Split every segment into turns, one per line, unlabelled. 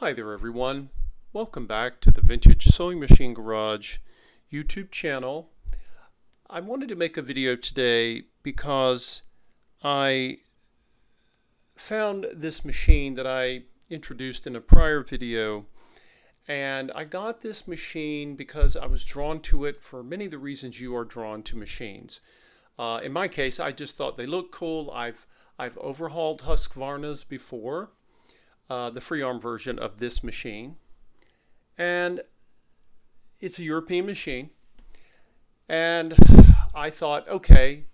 Hi there everyone. Welcome back to the Vintage Sewing Machine Garage YouTube channel. I wanted to make a video today because I found this machine that I introduced in a prior video, and I got this machine because I was drawn to it for many of the reasons you are drawn to machines. In my case, I just thought they look cool. I've overhauled Husqvarna's before. The free arm version of this machine, and it's a European machine, and I thought, okay,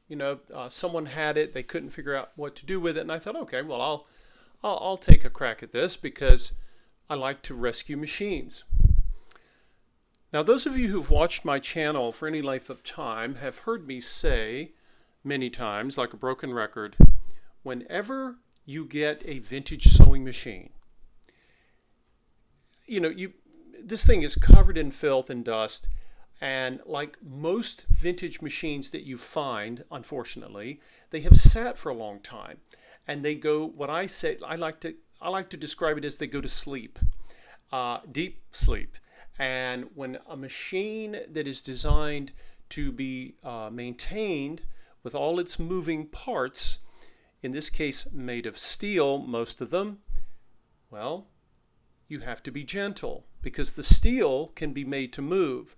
someone had it, they couldn't figure out what to do with it, and I thought, okay, well, I'll take a crack at this because I like to rescue machines. Now, those of you who've watched my channel for any length of time have heard me say many times, like a broken record, whenever you get a vintage sewing machine, this thing is covered in filth and dust, and like most vintage machines that you find, unfortunately, they have sat for a long time, and they go, what I say, I like to describe it as they go to sleep, deep sleep. And when a machine that is designed to be maintained with all its moving parts, in this case made of steel, most of them, well, you have to be gentle because the steel can be made to move.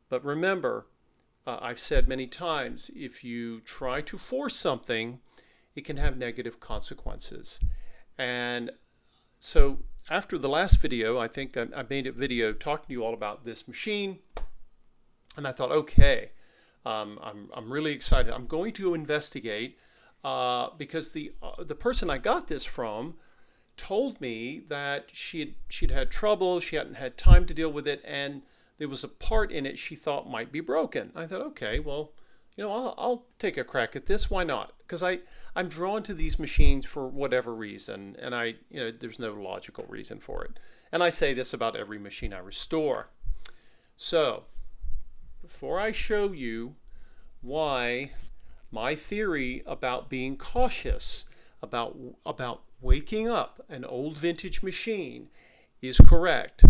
But remember, I've said many times, if you try to force something, it can have negative consequences. And so after the last video, I think I made a video talking to you all about this machine, and I thought, okay, I'm really excited. I'm going to investigate because the person I got this from told me that she'd had trouble, she hadn't had time to deal with it, and there was a part in it she thought might be broken. I thought, okay, well, I'll take a crack at this. Why not? Because I'm drawn to these machines for whatever reason, and there's no logical reason for it. And I say this about every machine I restore. So before I show you why my theory about being cautious about waking up an old vintage machine is correct,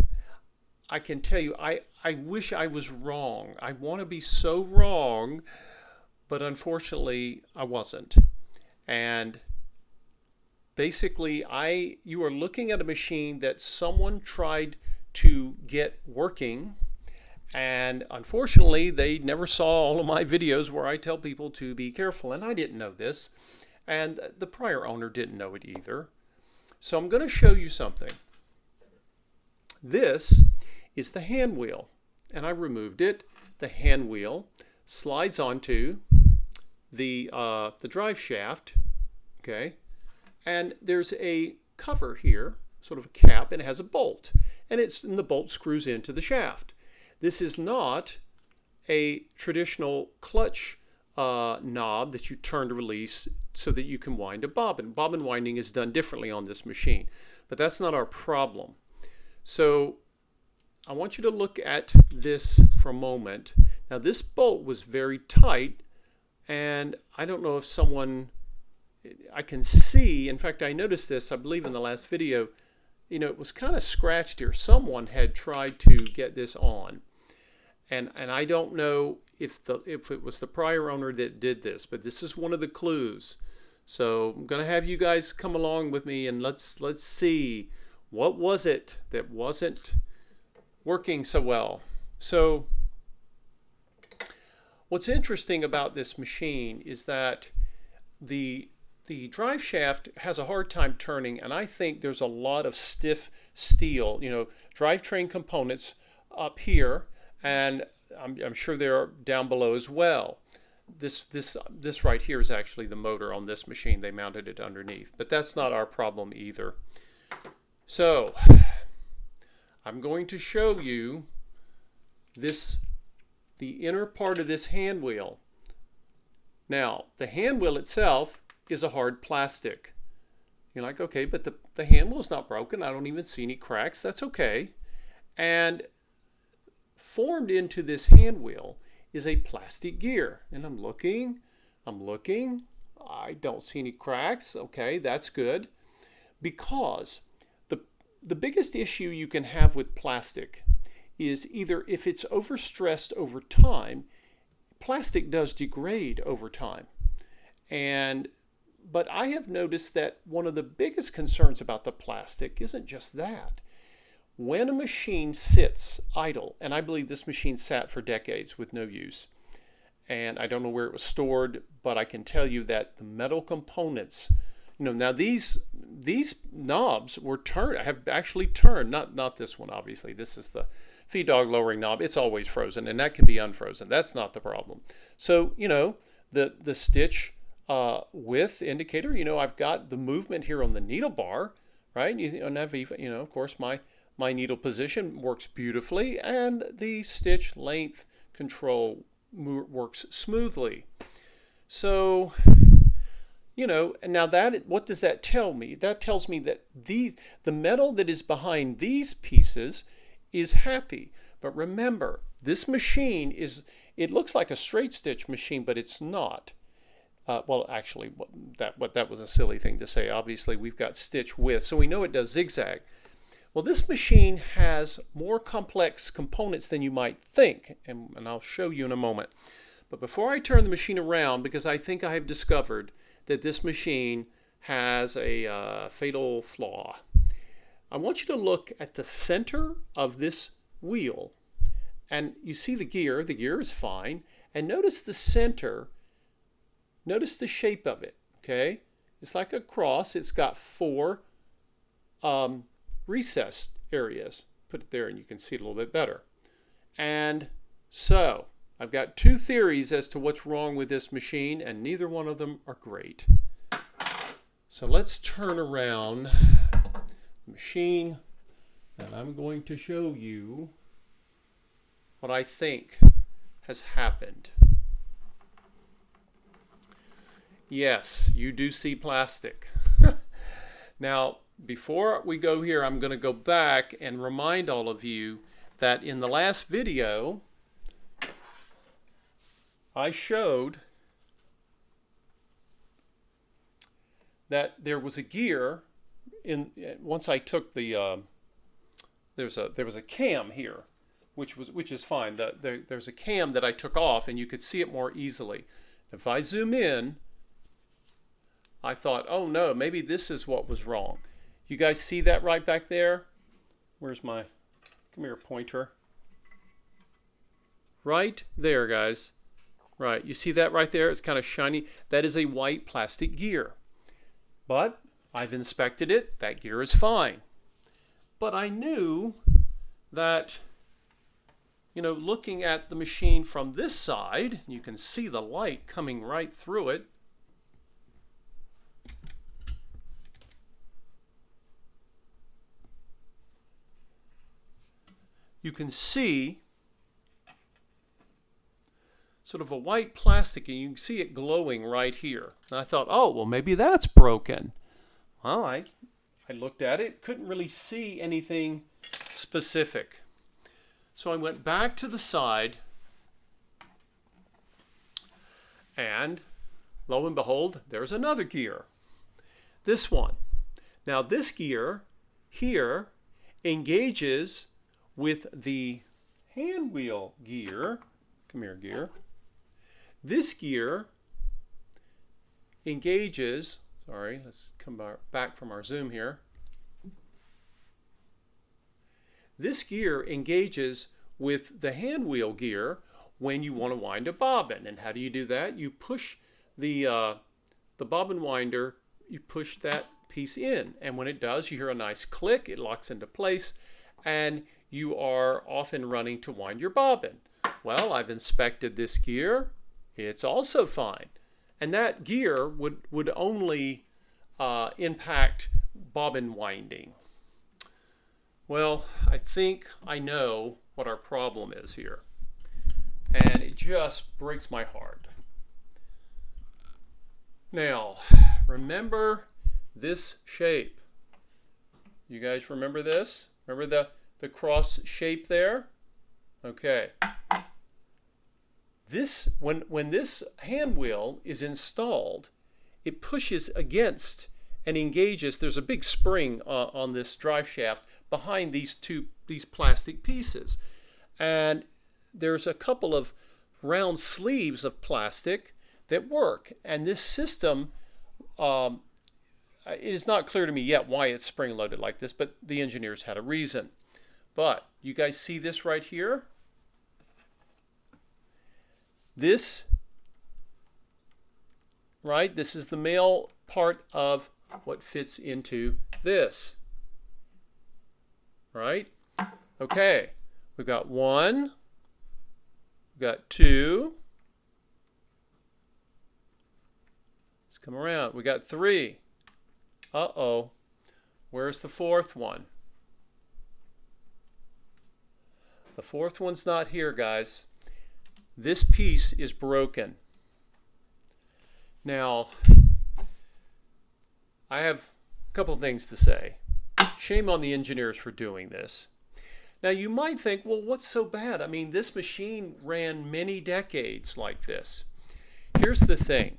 I can tell you I wish I was wrong. I want to be so wrong, but unfortunately I wasn't. And basically you are looking at a machine that someone tried to get working, and unfortunately they never saw all of my videos where I tell people to be careful, and I didn't know this, and the prior owner didn't know it either. So I'm going to show you something. This is the hand wheel, and I removed it. The hand wheel slides onto the drive shaft, okay? And there's a cover here, sort of a cap, and it has a bolt, and the bolt screws into the shaft. This is not a traditional clutch knob that you turn to release so that you can wind a bobbin. Bobbin winding is done differently on this machine, but that's not our problem. So I want you to look at this for a moment. Now, this bolt was very tight, and I don't know if I can see, in fact I noticed this, I believe in the last video, it was kind of scratched here. Someone had tried to get this on. And I don't know if it was the prior owner that did this, but this is one of the clues. So I'm going to have you guys come along with me, and let's see, what was it that wasn't working so well. So what's interesting about this machine is that the drive shaft has a hard time turning, and I think there's a lot of stiff steel, drivetrain components up here, and I'm sure they're down below as well. This right here is actually the motor on this machine. They mounted it underneath, but that's not our problem either. So I'm going to show you the inner part of this hand wheel. Now, the hand wheel itself is a hard plastic. You're like, okay, but the hand wheel's not broken. I don't even see any cracks. That's okay. And formed into this hand wheel is a plastic gear. And I'm looking, I don't see any cracks. Okay, that's good. Because the biggest issue you can have with plastic is either if it's overstressed over time, plastic does degrade over time. But I have noticed that one of the biggest concerns about the plastic isn't just that. When a machine sits idle, and I believe this machine sat for decades with no use, and I don't know where it was stored, but I can tell you that the metal components, now these knobs were turned, have actually turned, not this one obviously, this is the feed dog lowering knob, it's always frozen, and that can be unfrozen, that's not the problem. So, the stitch width indicator, I've got the movement here on the needle bar, right? And I've even, of course, my needle position works beautifully, and the stitch length control works smoothly. So, and now what does that tell me? That tells me that the metal that is behind these pieces is happy. But remember, this machine it looks like a straight stitch machine, but it's not. Well, actually, that was a silly thing to say. Obviously, we've got stitch width, so we know it does zigzag. Well, this machine has more complex components than you might think, and I'll show you in a moment. But before I turn the machine around, because I think I have discovered that this machine has a fatal flaw, I want you to look at the center of this wheel, and you see the gear is fine, and notice the center. Notice the shape of it, okay? It's like a cross. It's got 4 recessed areas. Put it there and you can see it a little bit better. And so, I've got 2 theories as to what's wrong with this machine, and neither one of them are great. So let's turn around the machine, and I'm going to show you what I think has happened. Yes, you do see plastic. Now, before we go here, I'm going to go back and remind all of you that in the last video, I showed that there was a gear once I took the there was a cam here, which is fine. There's a cam that I took off, and you could see it more easily. If I zoom in, I thought, oh no, maybe this is what was wrong. You guys see that right back there? Where's my, come here, pointer. Right there, guys. Right, you see that right there? It's kind of shiny. That is a white plastic gear. But I've inspected it. That gear is fine. But I knew that, looking at the machine from this side, you can see the light coming right through it. You can see sort of a white plastic, and you can see it glowing right here. And I thought, oh, well, maybe that's broken. Well, I looked at it, couldn't really see anything specific. So I went back to the side, and lo and behold, there's another gear. This one. Now this gear here engages with the hand wheel gear. Come here, gear. This gear engages, let's come back from our zoom here. This gear engages with the hand wheel gear when you want to wind a bobbin. And how do you do that? You push the bobbin winder, you push that piece in. And when it does, you hear a nice click, it locks into place, and you are off and running to wind your bobbin. Well, I've inspected this gear. It's also fine. And that gear would only impact bobbin winding. Well, I think I know what our problem is here. And it just breaks my heart. Now, remember this shape. You guys remember this? Remember the cross shape there? Okay. When this hand wheel is installed, it pushes against and engages. There's a big spring on this drive shaft behind these plastic pieces, and there's a couple of round sleeves of plastic that work. And this system, it is not clear to me yet why it's spring loaded like this, but the engineers had a reason. But you guys see this right here? This, right? This is the male part of what fits into this, right? Okay, we've got one, we've got two. Let's come around. We got three. Uh-oh. Where's the fourth one? The fourth one's not here, guys. This piece is broken. Now, I have a couple of things to say. Shame on the engineers for doing this. Now, you might think, well, what's so bad? I mean, this machine ran many decades like this. Here's the thing.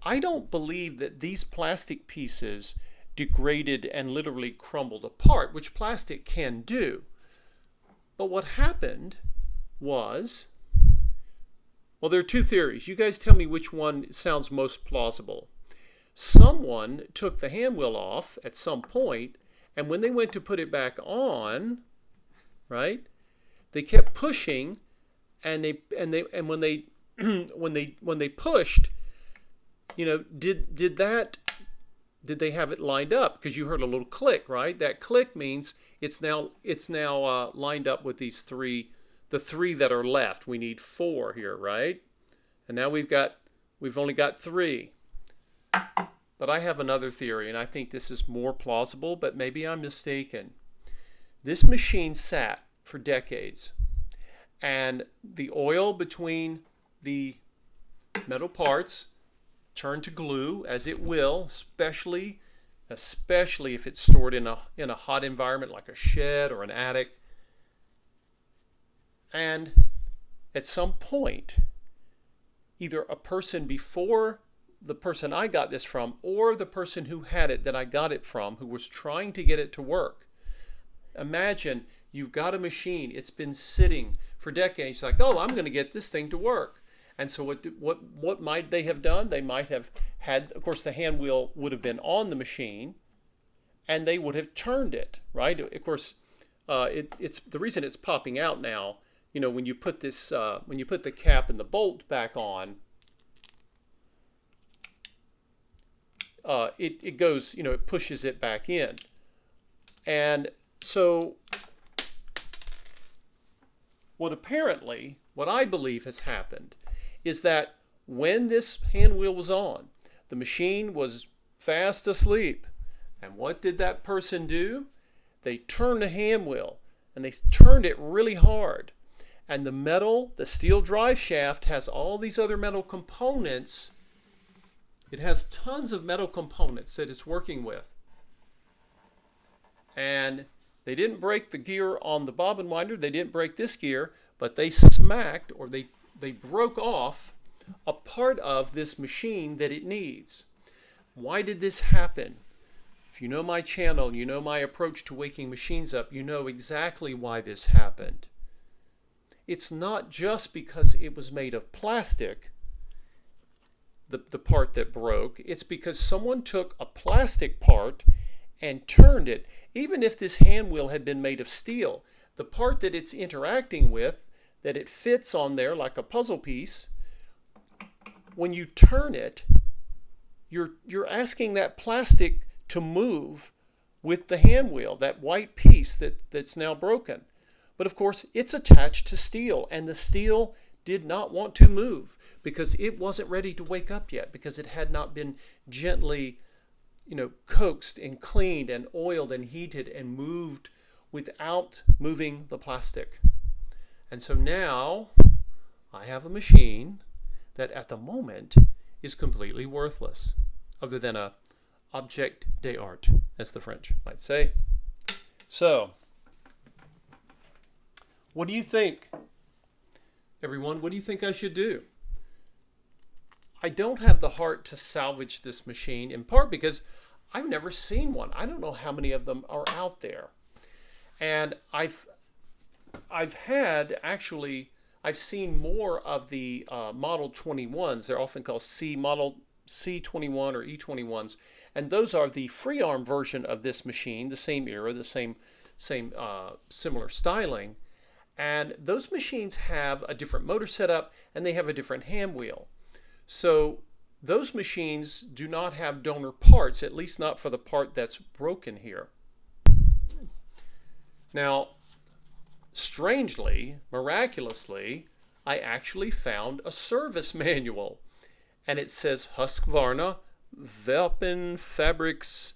I don't believe that these plastic pieces degraded and literally crumbled apart, which plastic can do. But what happened was, well, there are two theories. You guys tell me which one sounds most plausible. Someone took the hand wheel off at some point, and when they went to put it back on, right, they kept pushing, and when they when they pushed, you know, did they have it lined up? Because you heard a little click, right? That click means it's now lined up with these three, the three that are left. We need four here, right? And now we've only got three. But I have another theory, and I think this is more plausible, but maybe I'm mistaken. This machine sat for decades, and the oil between the metal parts turned to glue, as it will, especially if it's stored in a hot environment like a shed or an attic. And at some point, either a person before the person I got this from, or the person who had it that I got it from, who was trying to get it to work. Imagine you've got a machine, it's been sitting for decades, like, oh, I'm going to get this thing to work. And so what might they have done? They might have had, of course, the hand wheel would have been on the machine, and they would have turned it, right? Of course, it's the reason it's popping out now. You know, when you put this, when you put the cap and the bolt back on, it goes, you know, it pushes it back in. And so what I believe has happened is that when this hand wheel was on, the machine was fast asleep. And what did that person do? They turned the hand wheel, and they turned it really hard. And the steel drive shaft has all these other metal components. It has tons of metal components that it's working with. And they didn't break the gear on the bobbin winder. They didn't break this gear, but they smacked, or they broke off a part of this machine that it needs. Why did this happen? If you know my channel, you know my approach to waking machines up, you know exactly why this happened. It's not just because it was made of plastic, the part that broke. It's because someone took a plastic part and turned it. Even if this hand wheel had been made of steel, the part that it's interacting with, that it fits on there like a puzzle piece, when you turn it, you're asking that plastic to move with the hand wheel, that white piece that's now broken. But of course, it's attached to steel, and the steel did not want to move because it wasn't ready to wake up yet, because it had not been gently, you know, coaxed and cleaned and oiled and heated and moved without moving the plastic. And so now I have a machine that at the moment is completely worthless, other than a objet d'art, as the French might say. So, what do you think, everyone? What do you think I should do? I don't have the heart to salvage this machine, in part because I've never seen one. I don't know how many of them are out there. And I've had actually, I've seen more of the Model 21s. They're often called Model C21 or E21s, and those are the free arm version of this machine, the same era, the same similar styling. And those machines have a different motor setup and they have a different hand wheel. So those machines do not have donor parts, at least not for the part that's broken here. Now, strangely, miraculously, I actually found a service manual. And it says Husqvarna Welpen Fabriks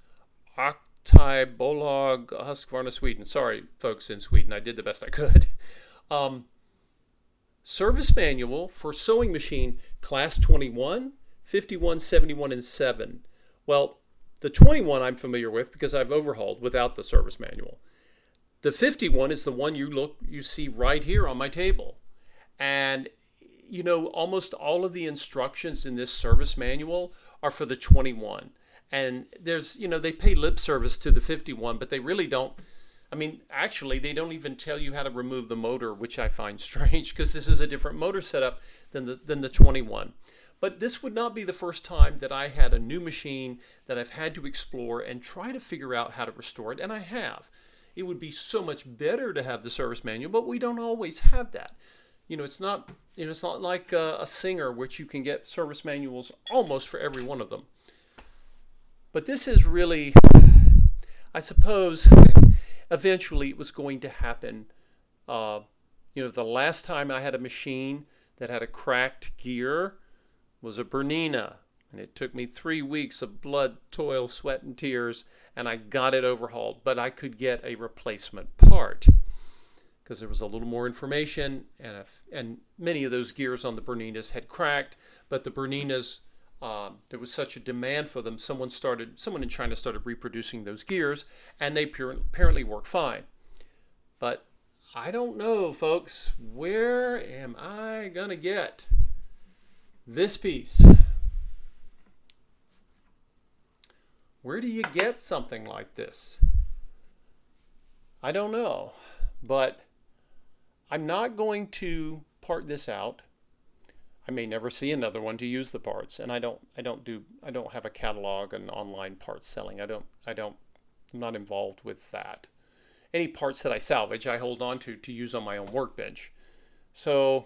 Aktiebolag Husqvarna Sweden. Sorry, folks in Sweden, I did the best I could. Service manual for sewing machine class 21, 51, 71, and 7. Well, the 21 I'm familiar with because I've overhauled without the service manual. The 51 is the one you see right here on my table. And you know, almost all of the instructions in this service manual are for the 21. And there's, you know, they pay lip service to the 51, but they really don't. I mean, actually, they don't even tell you how to remove the motor, which I find strange because this is a different motor setup than the 21. But this would not be the first time that I had a new machine that I've had to explore and try to figure out how to restore it, and I have. It would be so much better to have the service manual, but we don't always have that. You know, it's not like a Singer, which you can get service manuals almost for every one of them. But this is really, I suppose, eventually it was going to happen. You know, the last time I had a machine that had a cracked gear was a Bernina. And it took me 3 weeks of blood, toil, sweat, and tears, and I got it overhauled. But I could get a replacement part because there was a little more information, and many of those gears on the Berninas had cracked. But the Berninas, there was such a demand for them, someone in China started reproducing those gears, and they apparently work fine. But I don't know, folks, where am I gonna get this piece? Where do you get something like this? I don't know, but I'm not going to part this out. I may never see another one to use the parts, and I don't have a catalog and online parts selling. I'm not involved with that. Any parts that I salvage, I hold on to use on my own workbench. So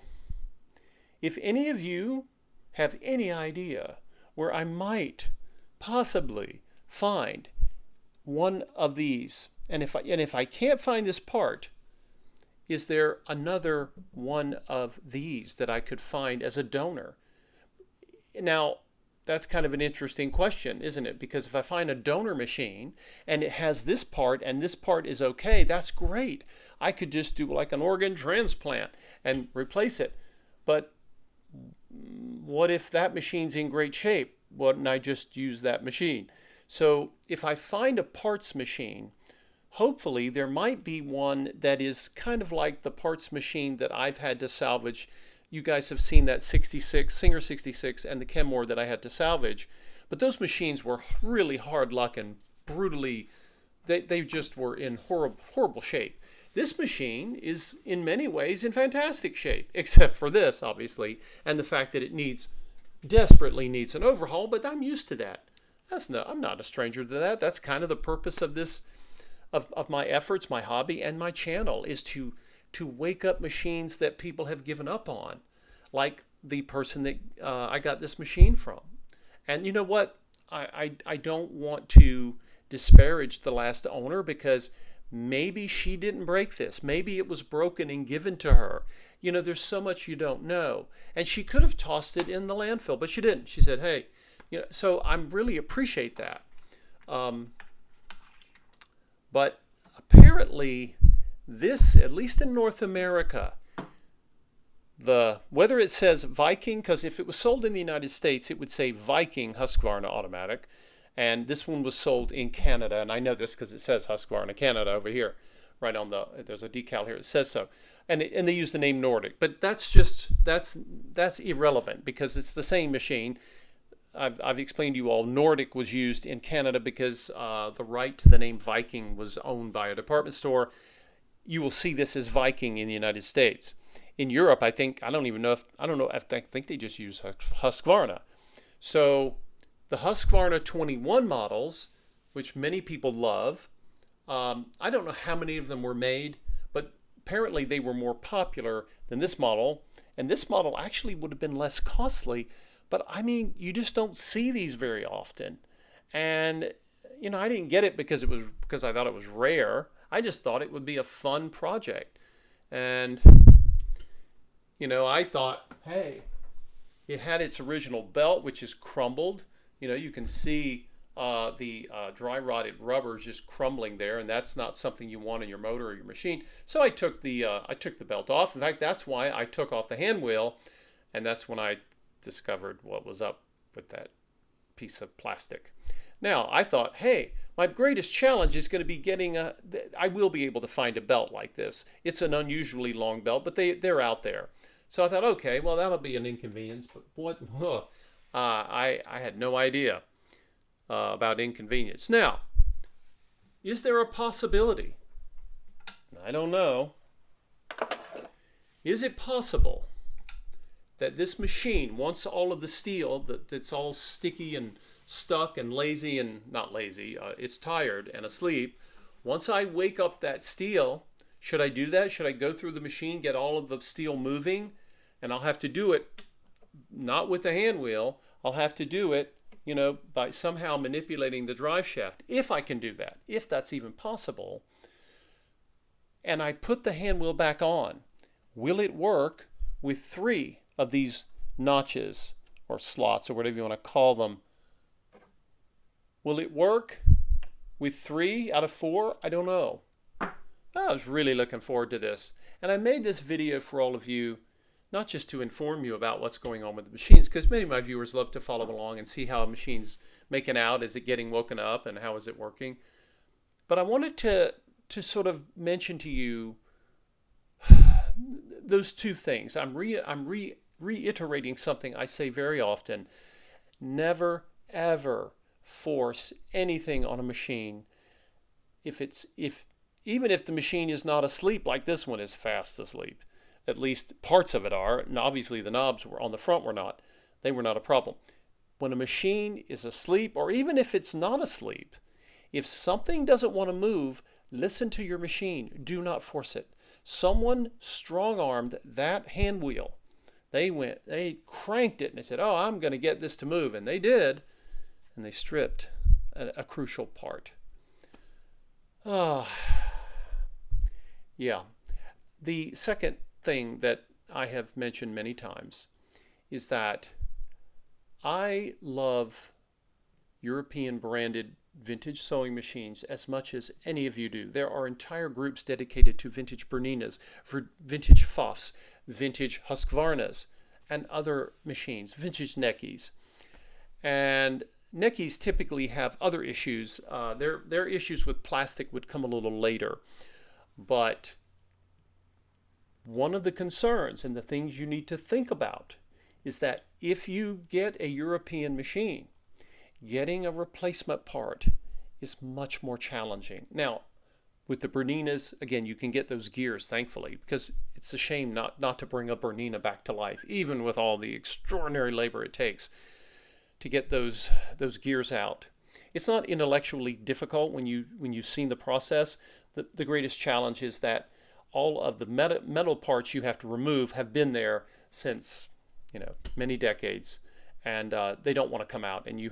if any of you have any idea where I might possibly find one of these, and if I can't find this part, is there another one of these that I could find as a donor? Now, that's kind of an interesting question, isn't it? Because if I find a donor machine and it has this part and this part is okay, that's great. I could just do like an organ transplant and replace it. But what if that machine's in great shape? Wouldn't I just use that machine? So if I find a parts machine, hopefully there might be one that is kind of like the parts machine that I've had to salvage. You guys have seen that Singer 66 and the Kenmore that I had to salvage. But those machines were really hard luck and brutally, they just were in horrible shape. This machine is in many ways in fantastic shape, except for this, obviously, and the fact that it desperately needs an overhaul, but I'm used to that. I'm not a stranger to that. That's kind of the purpose of this, of my efforts, my hobby, and my channel, is to wake up machines that people have given up on, like the person that I got this machine from. And you know what? I don't want to disparage the last owner, because maybe she didn't break this. Maybe it was broken and given to her. You know, there's so much you don't know. And she could have tossed it in the landfill, but she didn't. She said, hey, you know, so I really appreciate that. But apparently this, at least in North America, whether it says Viking, because if it was sold in the United States, it would say Viking Husqvarna Automatic. And this one was sold in Canada. And I know this because it says Husqvarna Canada over here. Right on there's a decal here that says so. And they use the name Nordic. But that's irrelevant, because it's the same machine. I've explained to you all, Nordic was used in Canada because the right to the name Viking was owned by a department store. You will see this as Viking in the United States. In Europe, I think, I don't know if I think they just use Husqvarna. So the Husqvarna 21 models, which many people love, I don't know how many of them were made, but apparently they were more popular than this model. And this model actually would have been less costly, but I mean, you just don't see these very often. And, you know, I didn't get it because I thought it was rare. I just thought it would be a fun project. And, you know, I thought, hey, it had its original belt, which is crumbled. You know, you can see the dry rotted rubber is just crumbling there, and that's not something you want in your motor or your machine. So I took the belt off. In fact, that's why I took off the hand wheel, and that's when I discovered what was up with that piece of plastic. Now, I thought, hey, my greatest challenge is going to be I will be able to find a belt like this. It's an unusually long belt, but they're out there. So I thought, okay, well, that'll be an inconvenience, but what? I had no idea about inconvenience. Now, is there a possibility? I don't know. Is it possible that this machine, once all of the steel that's all sticky and stuck and lazy and not lazy, it's tired and asleep, once I wake up that steel, should I do that? Should I go through the machine, get all of the steel moving? And I'll have to do it not with the hand wheel. I'll have to do it, you know, by somehow manipulating the drive shaft, if I can do that, if that's even possible. And I put the hand wheel back on. Will it work with 3 of these notches or slots or whatever you want to call them? Will it work with 3 out of 4? I don't know. I was really looking forward to this. And I made this video for all of you, not just to inform you about what's going on with the machines, because many of my viewers love to follow along and see how a machine's making out. Is it getting woken up and how is it working? But I wanted to sort of mention to you those 2 things. I'm reiterating something I say very often. Never, ever force anything on a machine even if the machine is not asleep, like this one is fast asleep. At least parts of it are, and obviously the knobs were on the front were not. They were not a problem. When a machine is asleep, or even if it's not asleep, if something doesn't want to move, listen to your machine. Do not force it. Someone strong-armed that hand wheel. They cranked it and they said, oh, I'm going to get this to move. And they did. And they stripped a crucial part. Yeah. The second thing that I have mentioned many times is that I love European branded vintage sewing machines as much as any of you do. There are entire groups dedicated to vintage Berninas, vintage Pfaffs, vintage Husqvarnas, and other machines, vintage Neckies. And Neckies typically have other issues. Their issues with plastic would come a little later. But one of the concerns and the things you need to think about is that if you get a European machine, getting a replacement part is much more challenging. Now, with the Berninas, again, you can get those gears, thankfully, because it's a shame not to bring a Bernina back to life, even with all the extraordinary labor it takes to get those gears out. It's not intellectually difficult when you've seen the process. The greatest challenge is that all of the metal parts you have to remove have been there since, many decades, and they don't want to come out, and you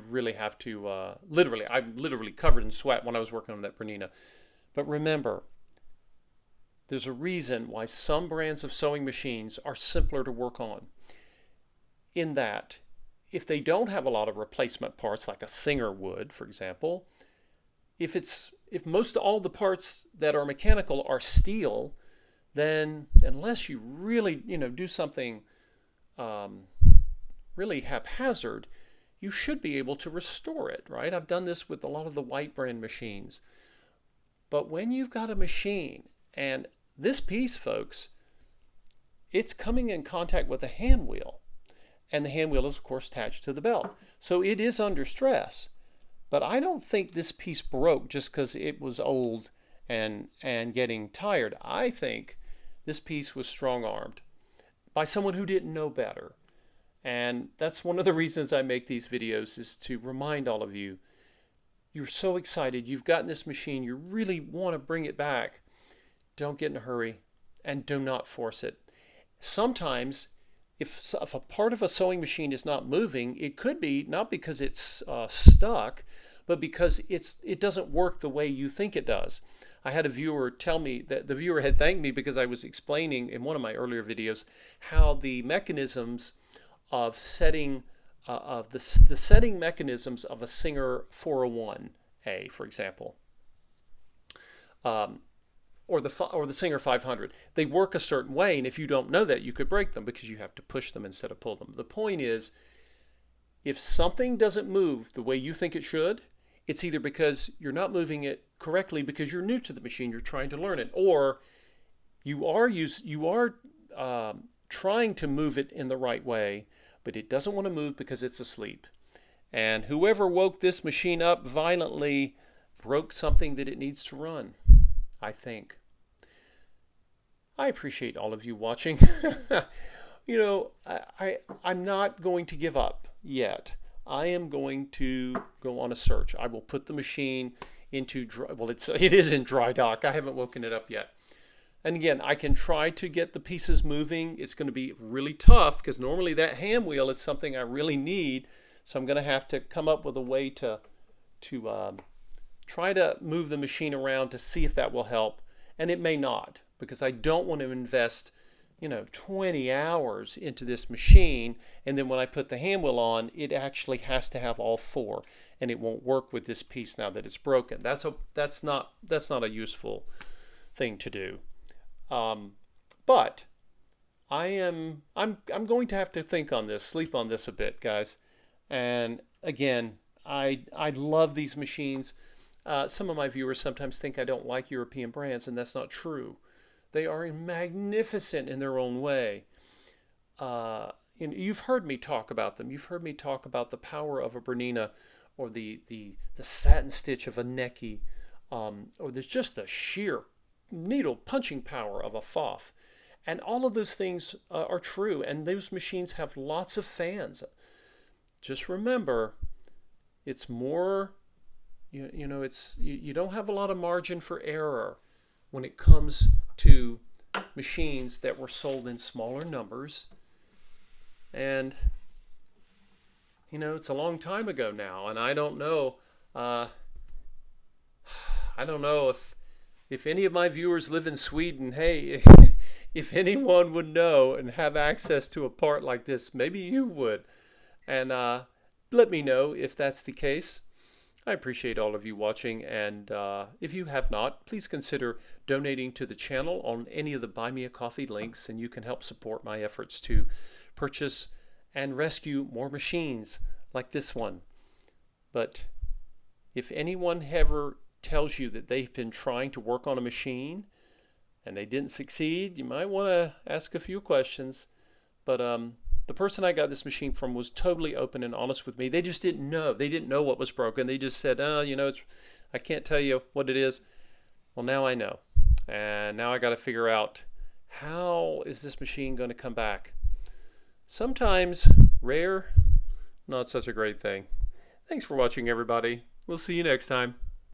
really have to, I'm literally covered in sweat when I was working on that Bernina. But remember, there's a reason why some brands of sewing machines are simpler to work on. In that, if they don't have a lot of replacement parts, like a Singer would, for example, if most all the parts that are mechanical are steel, then unless you really, do something really haphazard, you should be able to restore it, right? I've done this with a lot of the white brand machines. But when you've got a machine, and this piece, folks, it's coming in contact with a hand wheel. and the hand wheel is of course attached to the belt. So it is under stress. But I don't think this piece broke just because it was old and getting tired. I think this piece was strong-armed by someone who didn't know better. And that's one of the reasons I make these videos, is to remind all of you, you're so excited, you've gotten this machine, you really want to bring it back. Don't get in a hurry and do not force it. Sometimes if a part of a sewing machine is not moving, it could be not because it's stuck, but because it doesn't work the way you think it does. I had a viewer tell me that the viewer had thanked me because I was explaining in one of my earlier videos how the mechanisms of setting the setting mechanisms of a Singer 401A, for example, or the Singer 500, they work a certain way, and if you don't know that, you could break them because you have to push them instead of pull them. The point is, if something doesn't move the way you think it should, it's either because you're not moving it correctly because you're new to the machine, you're trying to learn it, or you are trying to move it in the right way, but it doesn't want to move because it's asleep. And whoever woke this machine up violently broke something that it needs to run, I think. I appreciate all of you watching. You know, I'm not going to give up yet. I am going to go on a search. I will put the machine into it is in dry dock. I haven't woken it up yet. And again, I can try to get the pieces moving. It's going to be really tough because normally that hand wheel is something I really need. So I'm going to have to come up with a way to try to move the machine around to see if that will help. And it may not, because I don't want to invest 20 hours into this machine, and then when I put the hand wheel on, it actually has to have all four, and it won't work with this piece now that it's broken. That's not a useful thing to do. But I'm going to have to think on this, sleep on this a bit, guys. And again, I love these machines. Some of my viewers sometimes think I don't like European brands, and that's not true. They are magnificent in their own way. You've heard me talk about them. You've heard me talk about the power of a Bernina, or the satin stitch of a Necki, or there's just the sheer needle punching power of a Pfaff. And all of those things are true, and those machines have lots of fans. Just remember, it's more, you don't have a lot of margin for error when it comes to machines that were sold in smaller numbers. And it's a long time ago now, and I don't know if any of my viewers live in Sweden. Hey, if anyone would know and have access to a part like this, maybe you would, and let me know if that's the case. I appreciate all of you watching, and if you have not, please consider donating to the channel on any of the Buy Me a Coffee links, and you can help support my efforts to purchase and rescue more machines like this one. But if anyone ever tells you that they've been trying to work on a machine and they didn't succeed, you might want to ask a few questions. But the person I got this machine from was totally open and honest with me. They just didn't know. They didn't know what was broken. They just said, I can't tell you what it is. Well, now I know. And now I got to figure out, how is this machine going to come back? Sometimes rare, not such a great thing. Thanks for watching, everybody. We'll see you next time.